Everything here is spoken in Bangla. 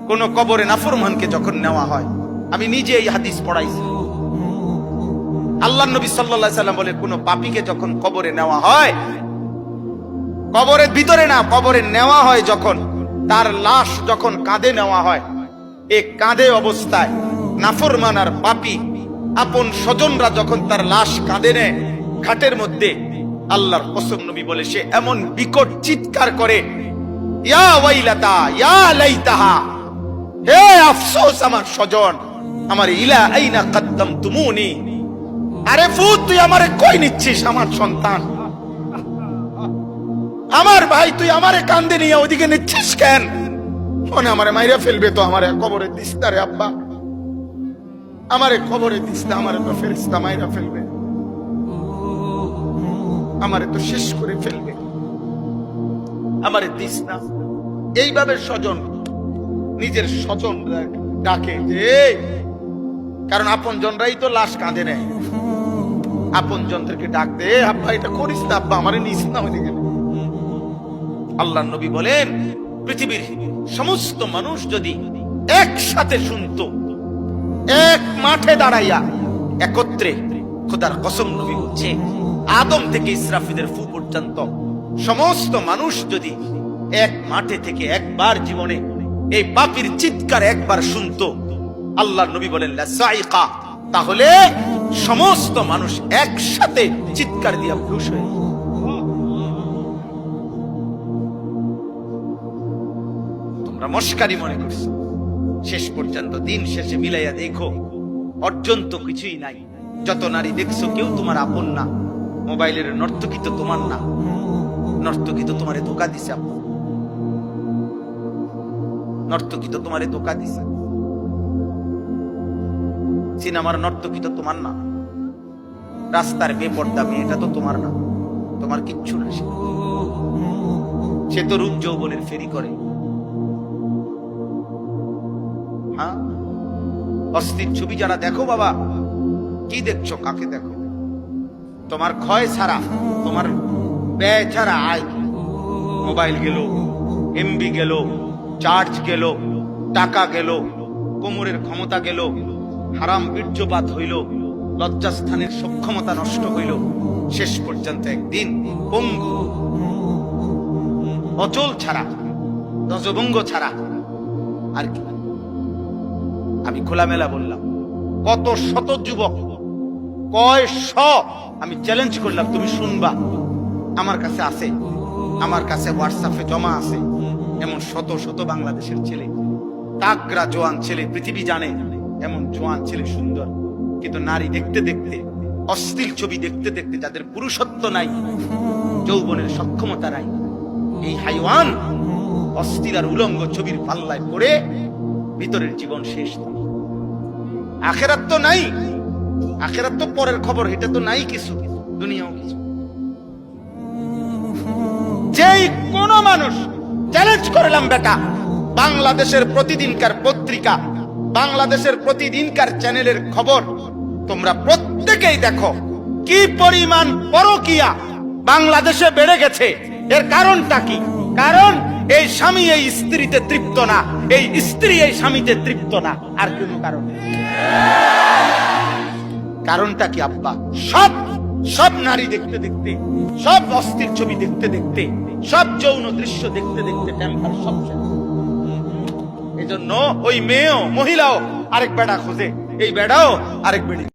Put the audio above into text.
কোন কবরে নাফরমানকে যখন নেওয়া হয়, আমি নিজে এই হাদিস পড়াইছি, আল্লাহর নবী সাল্লাল্লাহু আলাইহি সাল্লাম বলে কোন পাপীকে যখন কবরে নেওয়া হয়, কবরের ভিতরে না, কবরে নেওয়া হয় যখন, তার লাশ যখন কাঁধে নেওয়া হয়, এই কাঁধে অবস্থায় নাফরমান আর পাপী আপন স্বজনরা যখন তার লাশ কাঁধে নেয় খাটের মধ্যে, আল্লাহর কসম নবী বলে সে এমন বিকট চিৎকার করে, ইয়া ওয়াইলাতা ইয়া লাইতাহা, হে আফসোস আমার স্বজন, আমার ইলা আইনা কদ্দামতুমুনি, আরে ফুত তুই আমারে কই নিচ্ছিস, আমার সন্তান, আমার ভাই, তুই আমারে কান্দে নিয়ে ওদিকে নিচ্ছিস কেন? মনে আমারে মাইরা ফেলবে তো, আমারে কবরে দিস না রে আব্বা, আমারে কবরে দিস না, আমারে তো ফেরেশতা মাইরা ফেলবে, আমারে তো শেষ করে ফেলবে, আমারে দিস না। এইভাবে স্বজন নিজের স্বজন ডাকে যে, কারণ আপন জনরাই তো লাশ কাঁধে নেয়, আপন জনদেরকে ডাক দে, আব্বা এটা করিস না, আব্বা আমারে নিস না ওইদিকে। আল্লাহর নবী বলেন পৃথিবীর সমস্ত মানুষ যদি একসাথে শুনতো, এক মাঠে দাঁড়াইয়া একত্রে, খোদার কসম নবী বলছে আদম থেকে ইসরাফিলের ফু পর্যন্ত সমস্ত মানুষ যদি এক মাঠে থেকে একবার জীবনে এই পাপীর চিৎকার একবার শুনতো, আল্লাহর নবী বলেন লাসাইকা, তাহলে সমস্ত মানুষ একসাথে চিৎকার দিয়া বেহুশ হয়ে যেত। তোমরা মস্কারি মনে করছো, শেষ পর্যন্ত দিন শেষে মিলাইয়া দেখো অর্জন তো কিছুই নাই। যত নারী দেখছো কেউ তোমার আপন না, মোবাইলের নর্তকী তো তোমার না, নর্তকী তো তোমারে ধোকা দিছে, আপন নর্তকী তো তোমারে ধোকা দিছে, সিনেমার নর্তকী তো তোমার না, রাস্তার বেপর্দা মেয়েটা তো তোমার না, তোমার কিচ্ছু না, সে তো রূপ যৌবনের ফেরি করে। হ্যাঁ, অস্থির ছবি যারা দেখো বাবা, কি দেখছো, কাকে দেখো? তোমার ক্ষয় ছাড়া, তোমার ব্যয় ছাড়া আয়, মোবাইল গেল, এমবি গেল, চার্জ গেল, টাকা গেল, কোমরের ক্ষমতা গেল, হারাম বীর্যপাত হইল, লজ্জাস্থানের সক্ষমতা নষ্ট হইল, শেষ পর্যন্ত একদিন পঙ্গু, অচল ছাড়া, ধ্বজভঙ্গ ছাড়া আর কি। আমি খোলামেলা বললাম, কত শত যুবক, কয় শ, আমি চ্যালেঞ্জ করলাম, তুমি শুনবা, আমার কাছে আছে, আমার কাছে হোয়াটসঅ্যাপে জমা আছে, এমন শত শত বাংলাদেশের ছেলে, তাগড়া জোয়ান ছেলে, পৃথিবী জানে এমন জোয়ান ছেলে, সুন্দর, কিন্তু নারী দেখতে দেখতে, অশ্লীল ছবি দেখতে দেখতে, যাদের পুরুষত্ব নাই, যৌবনের সক্ষমতা নাই, এই হাইওয়ান অশ্লীল আর উলঙ্গ ছবির পাল্লায় পড়ে ভিতরের জীবন শেষ। আখেরাত তো নাই, আখেরাত তো পরের খবর, এটা তো নাই কিছু, দুনিয়াও কিছু। যেই কোন মানুষ চ্যালেঞ্জ করলাম বেটা, বাংলাদেশের প্রতিদিনকার পত্রিকা, বাংলাদেশের প্রতিদিনকার চ্যানেলের খবর তোমরা প্রত্যেকেই দেখো, কি পরিমাণ পরকীয়া বাংলাদেশে বেড়ে গেছে। এর কারণটা কি? কারণ এই স্বামী এই স্ত্রীতে তৃপ্ত না, এই স্ত্রী এই স্বামীতে তৃপ্ত না, আর কোনো কারণ নেই। কারণটা কি আব্বা? সব সব নারী দেখতে দেখতে, সব অস্থির ছবি দেখতে দেখতে, সব যৌন দৃশ্য দেখতে দেখতে টেম্পার সব শেষ। এই জন্য ওই মেয়েও, মহিলাও আরেক বেড়া খোঁজে, এই বেড়াও আরেক বেড়ি।